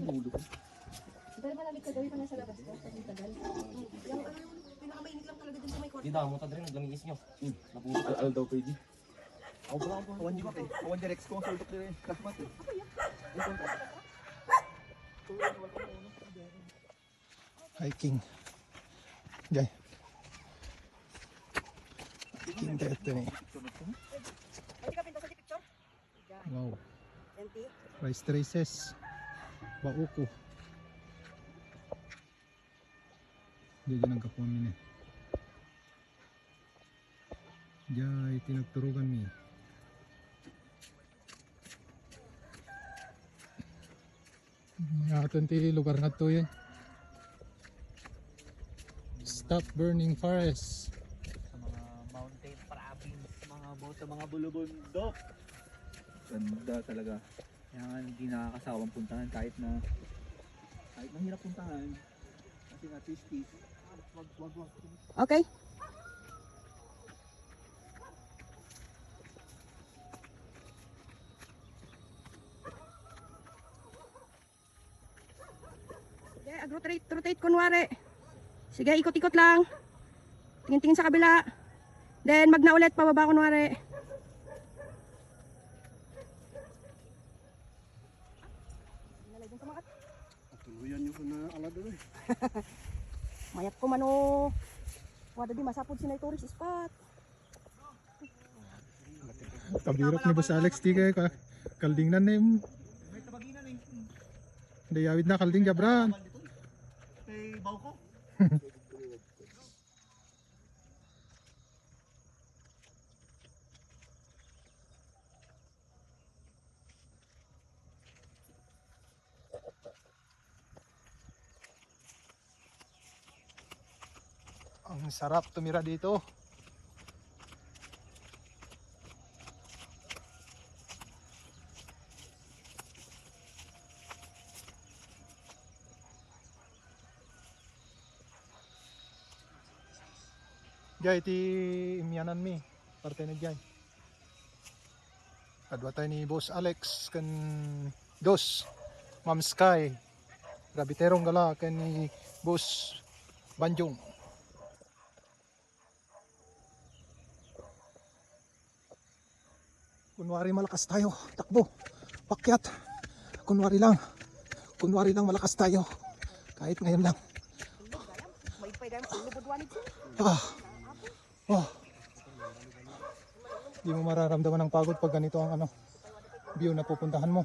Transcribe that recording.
Pero malamig ka daw yung nasa labas ko. Pag tagal. Yung pinakamainit lang talaga dun sa may kwarto. Di damo ta dre naglangis nyo. Napuso Al daw pwede. Ako ba ako? Awan di ba kay? Awan direct ko sultok dire. Kasmat eh. Hiking. Jay. Hiking tayo ito ni. Pwede ka pinta sa picture? Wow. Empty? Rice traces. Bauko. Diyan dyan nagkapuan min eh. Jay, tinagturugan mi. Mga aton ti lugar na to yun. Stop burning forest. Sa mga mountain province, sa mga bulubundok. Ganda talaga. Yan, hindi nakakasawang puntahan kahit mahirap puntahan. Kasi nga twisty. Wag. Okay. Okay, rotate kunwari. Sige, ikot-ikot lang. Tingin-tingin sa kabila. Then magna ulit pababa kunwari. Tuluyan nyo ko na alad doon eh. Mayat ko mano. Wada di masapod sinay tourist spot. Kabirok ni Boss Alex di kay kalding na nim. May tabaginan eh. Dayawid na kalding jabran. Kay baw ko. Ang sarap tumira dito. Jay, iti imyanan mi. Parte ni Jay. Kadwa tayo ni Boss Alex kan Dos Ma'am Sky. Gabiterong gala kan ni Boss Banjong. Kunwari malakas tayo, takbo, pakyat. Kunwari lang malakas tayo. Kahit ngayon lang. Di mo mararamdaman ng pagod pag ganito ang view na pupuntahan mo.